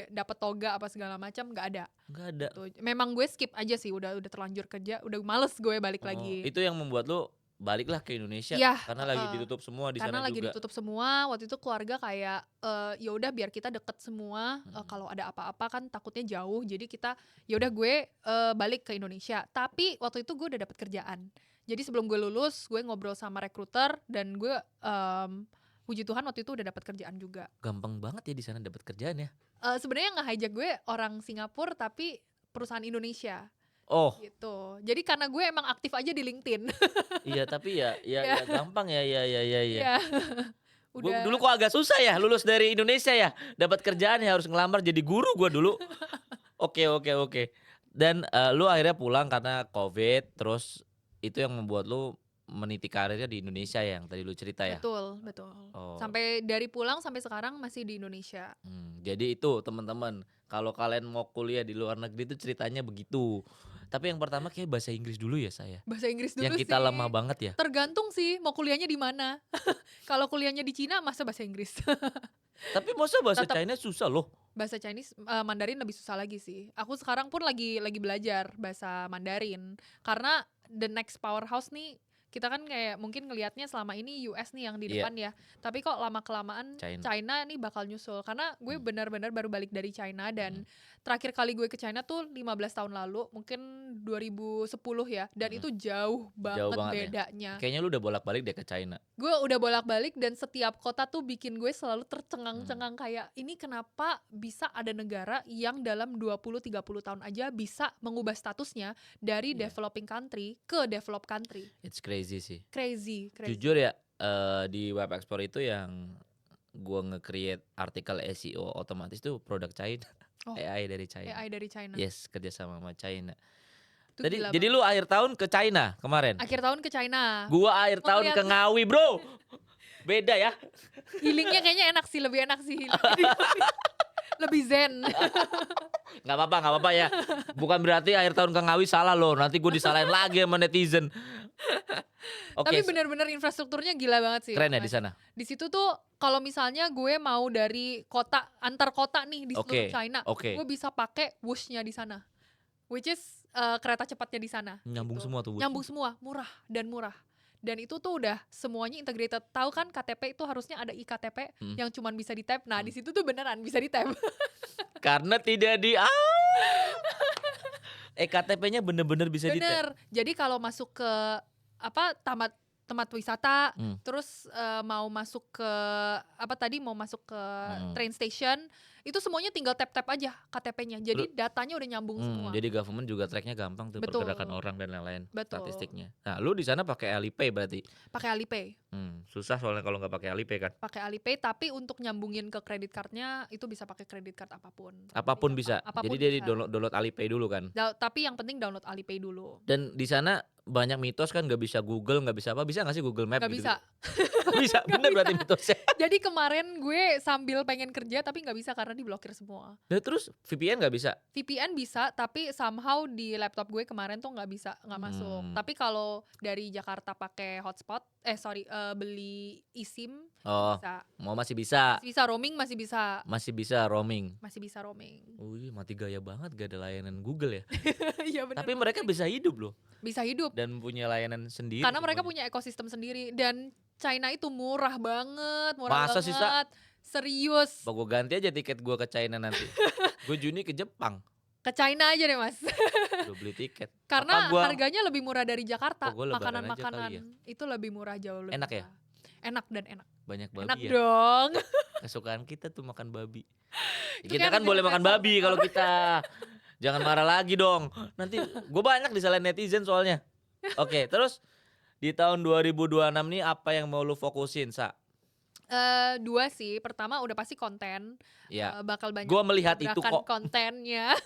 B: dapat toga apa segala macam, nggak ada.
A: Nggak ada.
B: Tuh, memang gue skip aja sih, udah terlanjur kerja, udah males gue balik
A: Oh,
B: lagi.
A: itu yang membuat lu baliklah ke Indonesia
B: Iya,
A: karena lagi ditutup semua di
B: Karena
A: sana
B: lagi
A: juga.
B: ditutup semua. Waktu itu keluarga kayak ya udah biar kita deket semua. Kalau ada apa-apa kan takutnya jauh, jadi kita ya udah gue balik ke Indonesia. Tapi waktu itu gue udah dapet kerjaan. Jadi sebelum gue lulus, gue ngobrol sama rekruter dan gue puji Tuhan waktu itu udah dapet kerjaan juga.
A: Gampang banget ya di sana dapat kerjaan ya.
B: Sebenarnya nge-hijack gue orang Singapura tapi perusahaan Indonesia
A: Oh,
B: gitu. Jadi karena gue emang aktif aja di LinkedIn.
A: iya tapi ya gampang ya.
B: Iya. Udah.
A: Dulu kok agak susah ya lulus dari Indonesia ya, dapat kerjaan ya harus ngelamar jadi guru gua dulu. Oke. Dan lu akhirnya pulang karena COVID, terus itu yang membuat lu meniti karirnya di Indonesia ya, yang tadi lu cerita ya.
B: Betul.
A: Oh.
B: Sampai dari pulang sampai sekarang masih di Indonesia.
A: Jadi itu teman-teman, kalau kalian mau kuliah di luar negeri itu ceritanya begitu. Tapi yang pertama kayak bahasa Inggris dulu ya saya.
B: Bahasa Inggris dulu
A: Yang kita
B: sih.
A: lemah banget ya.
B: Tergantung sih mau kuliahnya di mana. Kalau kuliahnya di Cina masa bahasa Inggris.
A: Tapi masa bahasa
B: Tetep.
A: China susah loh.
B: Bahasa Chinese, Mandarin lebih susah lagi sih. Aku sekarang pun lagi belajar bahasa Mandarin karena the next powerhouse nih, kita kan kayak mungkin ngelihatnya selama ini US nih yang di
A: Iya.
B: depan ya. Tapi kok lama kelamaan
A: China.
B: China nih bakal nyusul karena gue benar-benar baru balik dari China dan
A: Hmm.
B: terakhir kali gue ke China tuh 15 tahun lalu, mungkin 2010 ya. Dan itu jauh banget
A: banget ya.
B: bedanya.
A: Kayaknya lu udah bolak-balik deh ke China.
B: Gue udah bolak-balik dan setiap kota tuh bikin gue selalu tercengang-cengang kayak ini kenapa bisa ada negara yang dalam 20-30 tahun aja bisa mengubah statusnya dari
A: Iya.
B: developing country ke developed country.
A: It's crazy sih.
B: Crazy.
A: Jujur ya, di Web Explorer itu yang gua nge-create artikel SEO otomatis tuh produk China.
B: Oh.
A: AI dari China.
B: AI dari China.
A: Yes, kerjasama sama China.
B: Itu
A: Tadi,
B: gila
A: jadi lu akhir tahun ke China kemarin?
B: banget. Akhir tahun ke China.
A: Gua akhir
B: Mau
A: tahun
B: lihat-
A: ke Ngawi bro. Beda ya.
B: Healingnya kayaknya enak sih, lebih enak sih healing. Lebih zen.
A: Gak apa-apa ya. Bukan berarti akhir tahun ke Ngawi salah loh. Nanti gue disalahin lagi sama netizen. Oke,
B: Tapi benar-benar infrastrukturnya gila banget sih.
A: keren ya di sana.
B: Di situ tuh kalau misalnya gue mau dari kota antar kota nih di seluruh
A: Oke,
B: China,
A: oke.
B: gue bisa pakai Wush-nya di sana, which is kereta cepatnya di sana.
A: Nyambung
B: gitu.
A: semua tuh. Bus.
B: Nyambung semua, murah. Dan itu tuh udah semuanya integrated. Tahu kan KTP itu harusnya ada iKTP yang cuman bisa di tap. Nah di situ tuh beneran bisa di tap.
A: Karena tidak di KTP-nya bener-bener bisa di
B: Bener. Jadi kalau masuk ke tempat wisata, terus mau masuk ke mau masuk ke train station, itu semuanya tinggal tap aja KTP-nya. Jadi datanya udah nyambung semua.
A: Jadi government juga tracknya gampang tuh.
B: Betul.
A: Pergerakan orang dan lain-lain.
B: Betul.
A: Statistiknya. Nah, lu di sana pakai Alipay berarti?
B: Pakai Alipay.
A: Susah soalnya kalau nggak pakai Alipay kan.
B: Pakai Alipay, tapi untuk nyambungin ke kredit cardnya itu bisa pakai kredit card apapun.
A: Apapun bisa.
B: Apapun
A: Jadi dia
B: bisa.
A: download Alipay dulu kan.
B: Tapi yang penting download Alipay dulu.
A: Dan di sana banyak mitos kan, nggak bisa Google, nggak bisa apa. Bisa nggak sih Google Map?
B: Gak
A: gitu?
B: bisa.
A: Nggak bisa. Bener berarti mitosnya.
B: Jadi kemarin gue sambil pengen kerja tapi gak bisa karena diblokir semua.
A: Nah, terus VPN nggak bisa?
B: VPN bisa, tapi somehow di laptop gue kemarin tuh nggak bisa, nggak masuk. Tapi kalau dari Jakarta pakai hotspot, beli eSIM
A: Oh,
B: bisa.
A: mau masih bisa.
B: Masih bisa roaming, masih bisa.
A: Masih bisa roaming.
B: Masih bisa roaming.
A: Wih, mati gaya banget gak ada layanan Google ya.
B: Iya benar.
A: Tapi mereka bisa hidup loh.
B: Bisa hidup.
A: Dan punya layanan sendiri.
B: Karena mereka
A: semuanya.
B: punya ekosistem sendiri dan China itu murah banget,
A: Masa sih, Sa?
B: Serius.
A: Gue ganti aja tiket gue ke China nanti. Gue Juni ke Jepang.
B: Ke China aja deh mas.
A: Udah beli tiket.
B: Karena
A: Apa gua-
B: harganya lebih murah dari Jakarta.
A: Oh, gua lebaran aja
B: Makanan-makanan
A: kali ya.
B: itu lebih murah, jauh lebih
A: Enak ya?
B: murah. Enak dan enak.
A: Banyak babi
B: Enak
A: ya.
B: dong.
A: Kesukaan kita tuh makan babi.
B: Itu
A: Kita
B: kan
A: kan boleh
B: jadi
A: makan babi kalau kita. Jangan marah lagi dong. Nanti gue banyak disalahin netizen soalnya. Oke, terus di tahun 2026 nih apa yang mau lu fokusin, Sa?
B: Dua sih. Pertama udah pasti konten.
A: Ya.
B: Bakal banyak
A: Gua melihat itu
B: gebrakan
A: kok.
B: kontennya.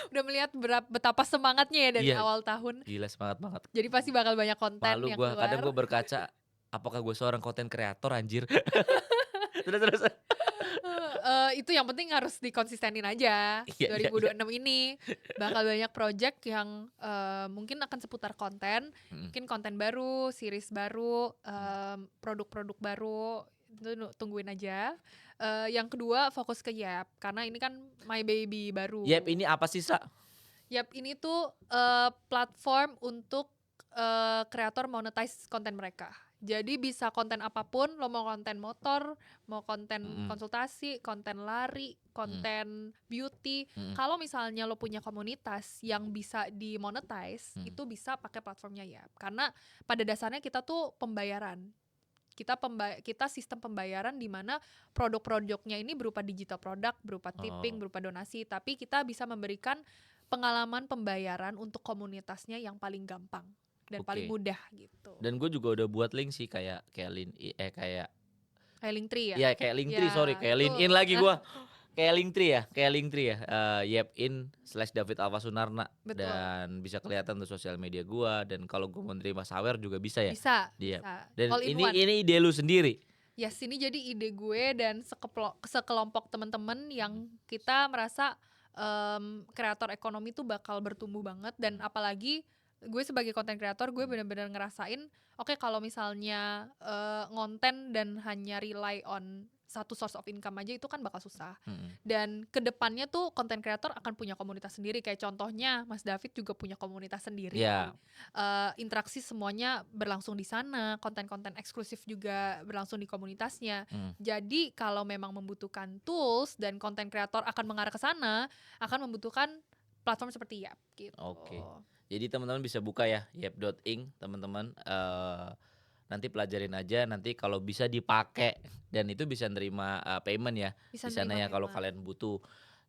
B: Udah melihat betapa semangatnya ya dari
A: Iya.
B: awal tahun.
A: Gila semangat banget.
B: Jadi pasti bakal banyak konten
A: Malu
B: yang
A: gue,
B: keluar.
A: kadang gue berkaca, apakah gue seorang konten kreator anjir? terus.
B: Itu yang penting harus dikonsistenin aja.
A: Iya,
B: 2026 ini bakal banyak project yang mungkin akan seputar konten, mungkin konten baru, series baru, produk-produk baru. Itu tungguin aja. Yang kedua fokus ke Yap karena ini kan my baby baru.
A: Yap ini apa sih, Sa?
B: Yap ini tuh platform untuk kreator monetize konten mereka. Jadi bisa konten apapun, lo mau konten motor, mau konten konsultasi, konten lari, konten beauty. Kalau misalnya lo punya komunitas yang bisa dimonetize, itu bisa pakai platformnya Yap. Karena pada dasarnya kita tuh pembayaran. Kita sistem pembayaran di mana produk-produknya ini berupa digital product, berupa tipping, berupa donasi, tapi kita bisa memberikan pengalaman pembayaran untuk komunitasnya yang paling gampang dan paling mudah gitu.
A: Dan gue juga udah buat link sih kayak
B: Kayak Linktree ya.
A: Iya, kayak Linktree,
B: Ya,
A: sorry, kayak
B: itu.
A: LinkedIn lagi gue. Kayak Linktree ya. Yapin/David Alfa Sunarna.
B: Betul.
A: Dan bisa kelihatan tuh sosial media gue. Dan kalau gue mau nerima sawer juga bisa ya.
B: Bisa.
A: Dia.
B: Bisa.
A: Dan
B: All in
A: ini
B: one.
A: ide lu sendiri.
B: Yes, ini jadi ide gue dan sekelompok teman-teman yang kita merasa kreator ekonomi tuh bakal bertumbuh banget. Dan apalagi gue sebagai content creator, gue benar-benar ngerasain oke, kalau misalnya ngonten dan hanya rely on satu source of income aja itu kan bakal susah. Dan kedepannya tuh content creator akan punya komunitas sendiri. Kayak contohnya Mas David juga punya komunitas sendiri.
A: Ya.
B: Interaksi semuanya berlangsung di sana, konten-konten eksklusif juga berlangsung di komunitasnya. Jadi kalau memang membutuhkan tools dan content creator akan mengarah ke sana, akan membutuhkan platform seperti Yap gitu.
A: Oke. Jadi teman-teman bisa buka ya yap.ing teman-teman. Nanti pelajarin aja, nanti kalau bisa dipakai dan itu bisa nerima payment ya
B: Bisa
A: di sana
B: nerima
A: ya kalau
B: payment.
A: kalian butuh.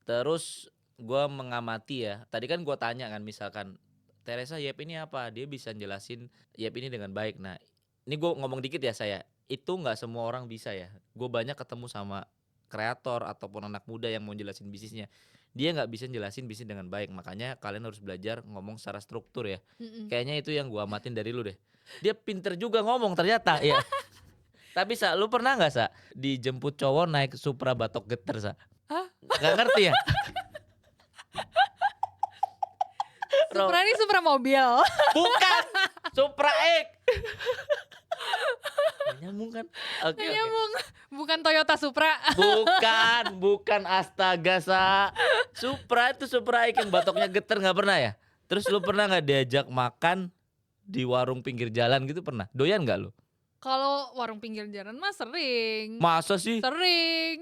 A: Terus gua mengamati ya, tadi kan gua tanya kan misalkan Teresa Yap ini apa, dia bisa jelasin Yap ini dengan baik. Nah ini gue ngomong dikit ya saya, itu nggak semua orang bisa ya. Gue banyak ketemu sama kreator ataupun anak muda yang mau jelasin bisnisnya, dia nggak bisa jelasin bisnis dengan baik. Makanya kalian harus belajar ngomong secara struktur ya. Kayaknya itu yang gue amatin dari lu deh. Dia pinter juga ngomong ternyata ya. Tapi Sa, lu pernah nggak Sa dijemput cowok naik Supra batok geter Sa?
B: Hah?
A: Nggak ngerti ya?
B: Supra ini Supra mobil.
A: Bukan, Supra X. Nggak nyambung kan? Oke.
B: Nyambung. Bukan Toyota Supra.
A: Bukan astaga Sa. Supra itu Supra X yang batoknya geter, nggak pernah ya? Terus lu pernah nggak diajak makan di warung pinggir jalan gitu, pernah? Doyan nggak lu?
B: Kalau warung pinggir jalan mah sering.
A: Masa sih?
B: Sering.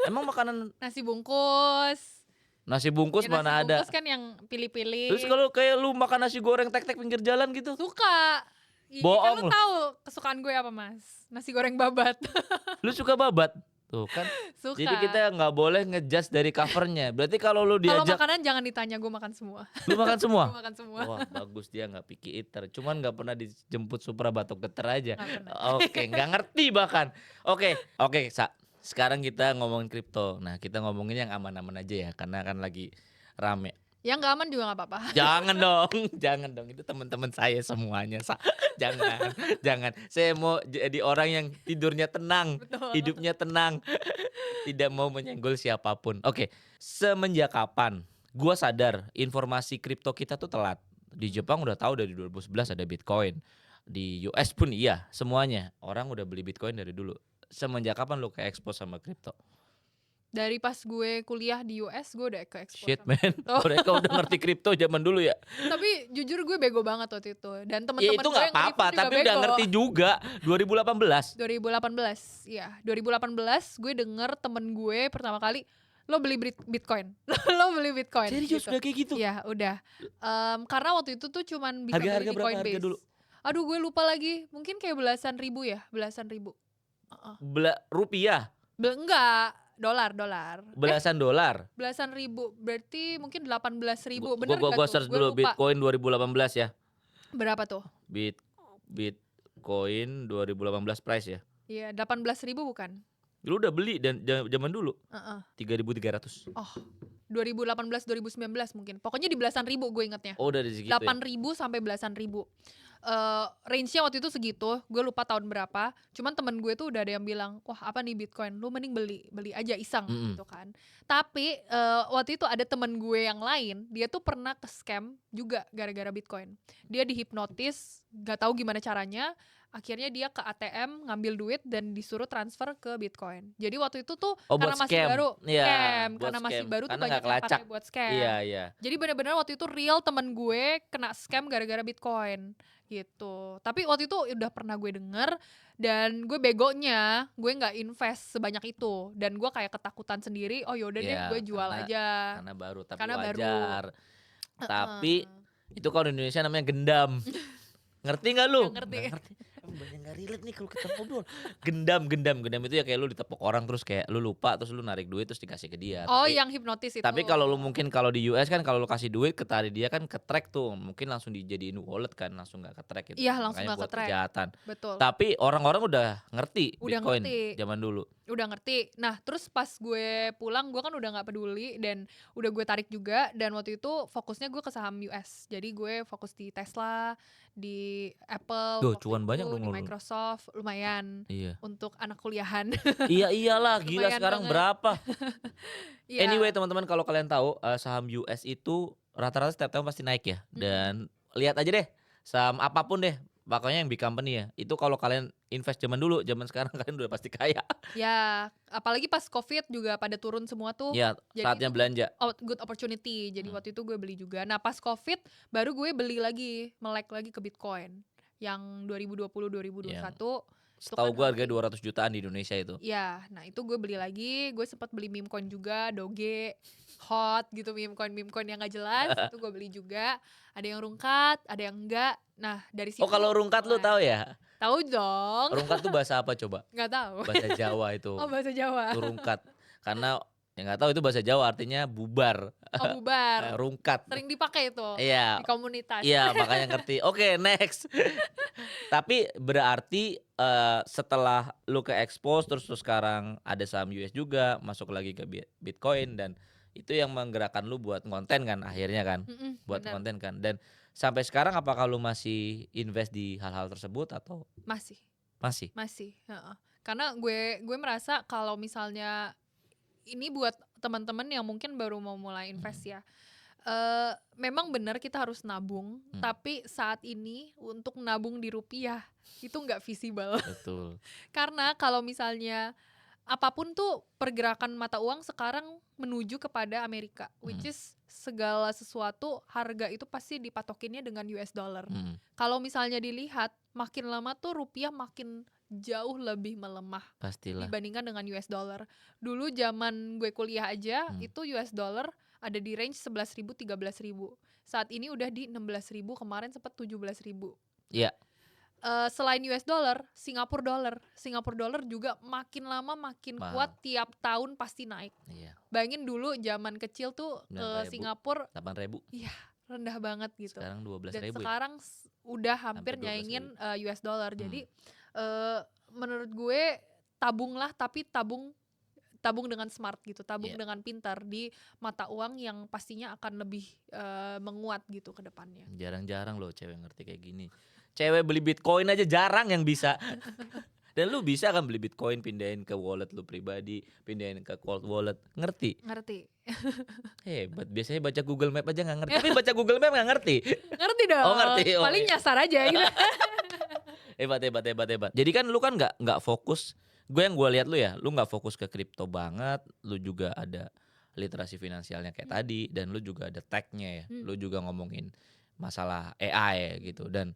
A: Emang makanan
B: Nasi bungkus.
A: nasi bungkus
B: Ya,
A: mana
B: nasi
A: ada?
B: bungkus kan yang pilih-pilih.
A: Terus kalau kayak lu makan nasi goreng tek-tek pinggir jalan gitu?
B: Suka. Kan
A: Bohong
B: lu
A: lu.
B: tahu kesukaan gue apa, Mas? Nasi goreng babat.
A: Lu suka babat? Tuh kan.
B: Suka.
A: Jadi kita nggak boleh ngejudge dari covernya. Berarti kalau lu
B: Kalau
A: diajak,
B: makanan jangan ditanya, gue makan semua.
A: lu makan semua?
B: Gue makan semua.
A: Wah bagus, dia nggak picky eater. Cuman nggak pernah dijemput Supra batok geter aja.
B: Nggak pernah.
A: Oke, nggak ngerti bahkan. Oke, Sa. Sekarang kita ngomongin kripto. Nah kita ngomongin yang aman-aman aja ya, karena kan lagi rame.
B: Yang nggak aman juga nggak apa-apa.
A: Jangan dong, itu teman-teman saya semuanya. Jangan. Saya mau jadi orang yang tidurnya tenang,
B: Betul.
A: hidupnya tenang, tidak mau menyenggol siapapun. Oke, semenjak kapan gua sadar informasi kripto kita tuh telat? Di Jepang udah tahu dari 2011 ada Bitcoin. Di US pun iya, semuanya orang udah beli Bitcoin dari dulu. Semenjak kapan lu ke expose sama kripto?
B: Dari pas gue kuliah di US, gue udah ke expose.
A: Shit man,
B: Oh.
A: mereka udah ngerti kripto zaman dulu ya.
B: Tapi jujur gue bego banget waktu itu. Dan
A: Ya
B: teman-teman
A: itu
B: gue
A: nggak
B: yang
A: apa-apa,
B: nge-review juga
A: tapi udah
B: bego.
A: ngerti juga 2018.
B: 2018, iya 2018 gue denger temen gue pertama kali, lo beli Bitcoin. Lo beli Bitcoin.
A: Serius
B: gitu.
A: udah kayak gitu?
B: Iya udah. Karena waktu itu tuh cuman bisa
A: Harga
B: beli di
A: berapa
B: Coinbase.
A: harga dulu?
B: Aduh gue lupa lagi. Mungkin kayak belasan ribu ya, belasan ribu.
A: Rupiah,
B: Enggak, dolar.
A: belasan dolar.
B: Belasan ribu, berarti mungkin 18.000.
A: Gua
B: Bener gak tuh?
A: search
B: Gue
A: dulu
B: lupa.
A: Bitcoin 2018 ya.
B: Berapa tuh?
A: Bitcoin 2018 price ya.
B: Iya 18.000 bukan?
A: Lu udah beli dan zaman dulu
B: Heeh.
A: 3.300.
B: Oh 2018 2019 mungkin. Pokoknya di belasan ribu gue ingetnya.
A: Oh udah di segitu
B: 8.000 sampai belasan ribu. Range-nya waktu itu segitu, gue lupa tahun berapa. Cuman temen gue tuh udah ada yang bilang, wah apa nih Bitcoin, lu mending beli aja iseng gitu kan. Tapi waktu itu ada temen gue yang lain, dia tuh pernah ke scam juga gara-gara Bitcoin. Dia dihipnotis, gak tahu gimana caranya. Akhirnya dia ke ATM ngambil duit dan disuruh transfer ke Bitcoin. Jadi waktu itu tuh karena
A: buat
B: masih
A: scam.
B: baru,
A: Iya,
B: scam.
A: buat
B: Karena masih
A: scam.
B: baru tuh
A: Karena
B: banyak
A: nggak
B: yang
A: kelacak.
B: pakai buat scam.
A: Iya.
B: Jadi benar-benar waktu itu real temen gue kena scam gara-gara Bitcoin gitu. Tapi waktu itu udah pernah gue denger dan gue begonya gue nggak invest sebanyak itu dan gue kayak ketakutan sendiri. Oh yaudah deh
A: Iya,
B: gue jual aja.
A: Karena baru tapi
B: Karena baru.
A: wajar. Tapi itu kalau di Indonesia namanya gendam. Ngerti nggak lu?
B: Nggak ngerti.
A: Nggak ngerti. Emang banyak nggak relate nih kalau kita ngobrol. Gendam itu ya kayak lu ditepok orang terus kayak lu lupa terus lu narik duit terus dikasih ke dia.
B: Oh
A: Tapi-
B: yang hipnotis itu.
A: Tapi kalau lu mungkin kalau di US kan kalau lu kasih duit ke tadi dia kan ke track tuh, mungkin langsung dijadiin wallet kan, langsung nggak ke track gitu.
B: Iya, langsung
A: Makanya
B: nggak
A: buat
B: ke-track.
A: kejahatan.
B: betul.
A: Tapi orang-orang udah ngerti
B: Udah
A: Bitcoin
B: ngerti.
A: zaman dulu.
B: Udah ngerti. Nah, terus pas gue pulang gue kan udah nggak peduli dan udah gue tarik juga, dan waktu itu fokusnya gue ke saham US. Jadi gue fokus di Tesla, di Apple
A: Duh,
B: waktu
A: cuan banyak
B: itu,
A: dong
B: di
A: lu.
B: Microsoft, lumayan
A: Iya.
B: untuk anak kuliahan.
A: Iya iyalah, gila
B: Lumayan
A: sekarang
B: banget.
A: berapa? Anyway
B: Iya.
A: teman-teman, kalau kalian tahu saham US itu rata-rata setiap tahun pasti naik ya.
B: Mm-mm.
A: Dan lihat aja deh saham apapun deh, pokoknya yang big company ya. Itu kalau kalian invest zaman dulu, zaman sekarang kalian udah pasti kaya.
B: Ya, apalagi pas COVID juga pada turun semua tuh.
A: Ya,
B: Jadi
A: saatnya
B: itu
A: belanja.
B: good opportunity. Jadi
A: Hmm.
B: waktu itu gue beli juga. Nah, pas COVID baru gue beli lagi, melek lagi ke Bitcoin. Yang 2020 2021
A: Yang
B: itu
A: setahu
B: kan
A: gue harga
B: halving.
A: 200 jutaan di Indonesia itu.
B: Ya, nah itu gue beli lagi. Gue sempat beli meme coin juga, Doge, hot gitu, meme coin yang gak jelas. Itu gue beli juga. Ada yang rungkat, ada yang enggak. Nah, dari situ
A: Oh, kalau rungkat lu tahu
B: mulai.
A: ya?
B: Tahu dong.
A: Rungkat tuh bahasa apa coba?
B: Nggak tahu.
A: Bahasa Jawa itu.
B: Oh, bahasa Jawa.
A: Itu rungkat. Karena yang nggak tahu itu bahasa Jawa artinya bubar.
B: Oh, bubar.
A: Rungkat.
B: Sering dipakai itu
A: Iya.
B: di komunitas.
A: Iya, makanya ngerti. Oke, next. Tapi berarti setelah lu ke expose terus sekarang ada saham US juga, masuk lagi ke Bitcoin, dan itu yang menggerakkan lu buat konten kan akhirnya kan. Buat
B: Bener.
A: konten kan. Dan sampai sekarang apakah lu masih invest di hal-hal tersebut atau
B: Masih,
A: masih?
B: heeh. Karena gue merasa kalau misalnya ini buat teman-teman yang mungkin baru mau mulai invest ya. Memang benar kita harus nabung, tapi saat ini untuk nabung di rupiah itu nggak visible.
A: Betul.
B: Karena kalau misalnya apapun tuh pergerakan mata uang sekarang menuju kepada Amerika, which is segala sesuatu harga itu pasti dipatokinnya dengan US dollar. Kalau misalnya dilihat makin lama tuh rupiah makin jauh lebih melemah
A: Pastilah.
B: dibandingkan dengan US dollar. Dulu zaman gue kuliah aja itu US dollar ada di range 11.000 13.000. Saat ini udah di 16.000, kemarin sempat 17.000.
A: Iya.
B: Selain US dollar, Singapura dollar juga makin lama makin kuat, tiap tahun pasti naik.
A: Iya.
B: Bayangin dulu zaman kecil tuh ke
A: 9.000,
B: Singapura
A: 8.000.
B: iya, rendah banget gitu.
A: Sekarang 12.000
B: Dan
A: ya?
B: sekarang udah hampir
A: Hampir 12.000.
B: nyaingin US dollar. Jadi menurut gue tabunglah, tapi tabung dengan smart gitu, tabung dengan pintar di mata uang yang pastinya akan lebih menguat gitu ke depannya.
A: Jarang-jarang loh cewek ngerti kayak gini. Cewek beli Bitcoin aja jarang yang bisa. Dan lu bisa kan beli Bitcoin, pindahin ke wallet lu pribadi, pindahin ke cold wallet. Ngerti? Hebat. Biasanya baca Google Map aja gak ngerti. Tapi baca Google Map gak ngerti.
B: Ngerti dong.
A: Oh, ngerti. Oh,
B: paling
A: iya.
B: nyasar aja gitu.
A: Hebat. Jadi kan lu kan nggak fokus. Gue lihat lu ya, lu nggak fokus ke kripto banget. Lu juga ada literasi finansialnya kayak tadi, dan lu juga ada tech-nya ya. Lu juga ngomongin masalah AI gitu. Dan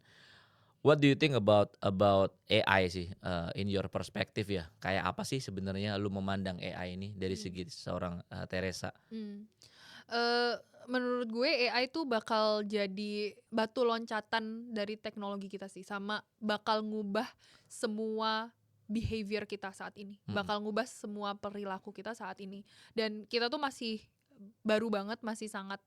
A: what do you think about AI sih in your perspective ya? Kayak apa sih sebenarnya lu memandang AI ini dari segi seorang Teresa?
B: Menurut gue AI tuh bakal jadi batu loncatan dari teknologi kita sih, sama bakal ngubah semua behavior kita saat ini, bakal ngubah semua perilaku kita saat ini. Dan kita tuh masih baru banget, masih sangat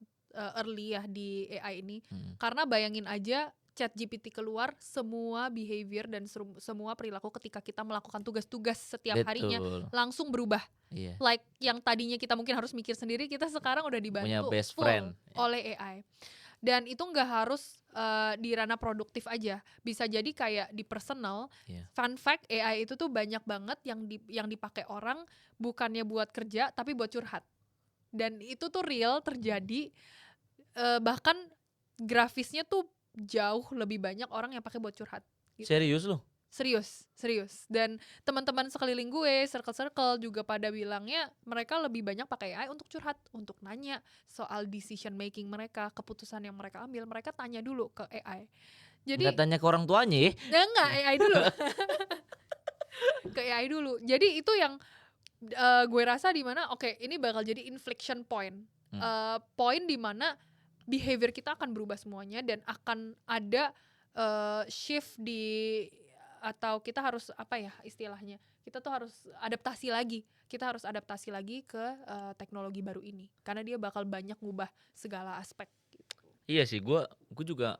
B: early ya di AI ini. Karena bayangin aja ChatGPT keluar, semua behavior dan semua perilaku ketika kita melakukan tugas-tugas setiap harinya langsung berubah. Like yang tadinya kita mungkin harus mikir sendiri, kita sekarang udah dibantu
A: Punya best
B: full
A: friend
B: oleh AI. Dan itu nggak harus di ranah produktif aja, bisa jadi kayak di personal. Fun fact, AI itu tuh banyak banget yang dipakai orang bukannya buat kerja tapi buat curhat. Dan itu tuh real terjadi, bahkan grafisnya tuh jauh lebih banyak orang yang pakai buat curhat gitu.
A: Serius lu?
B: Serius. Dan teman-teman sekeliling gue, circle juga pada bilangnya mereka lebih banyak pakai AI untuk curhat, untuk nanya soal decision making mereka, keputusan yang mereka ambil, mereka tanya dulu ke AI. Jadi
A: nggak tanya ke orang tuanya ya?
B: Enggak, AI dulu. Ke AI dulu. Jadi itu yang gue rasa di mana ini bakal jadi inflection point. Poin di mana behavior kita akan berubah semuanya, dan akan ada shift atau kita harus istilahnya, kita tuh harus adaptasi lagi ke teknologi baru ini, karena dia bakal banyak ngubah segala aspek gitu.
A: Iya sih, gue juga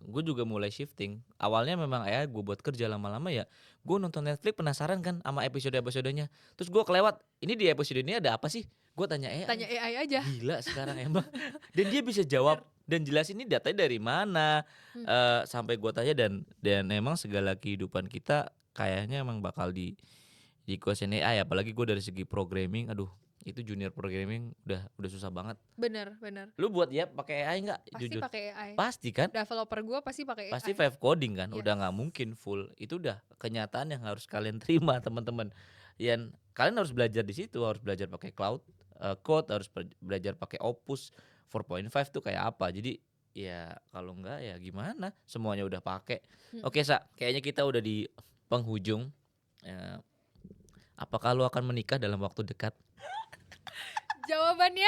A: gue juga mulai shifting. Awalnya memang AI gue buat kerja, lama-lama ya gue nonton Netflix penasaran kan sama episode-episodenya. Terus gue kelewat, ini di episode ini ada apa sih? Gue tanya
B: Tanya
A: AI.
B: AI aja.
A: Gila sekarang emang. Dan dia bisa jawab dan jelasin ini datanya dari mana.
B: Hmm.
A: Sampai gue tanya dan emang segala kehidupan kita kayaknya emang bakal dikuasain AI. Apalagi gue dari segi programming, aduh itu junior programming udah susah banget.
B: Bener.
A: Lu buat ya pakai AI nggak?
B: Pasti
A: Jujur.
B: pakai AI.
A: Pasti kan?
B: Developer gue pasti pakai
A: Pasti
B: AI.
A: vibe coding kan,
B: Yes.
A: udah nggak mungkin full. Itu udah kenyataan yang harus kalian terima teman-teman. Yang kalian harus belajar di situ, harus belajar pakai cloud code, harus belajar pakai Opus 4.5 tuh kayak apa. Jadi ya kalau enggak ya gimana? Semuanya udah pakai. Oke Sa, kayaknya kita udah di penghujung. Apakah lu akan menikah dalam waktu dekat?
B: Jawabannya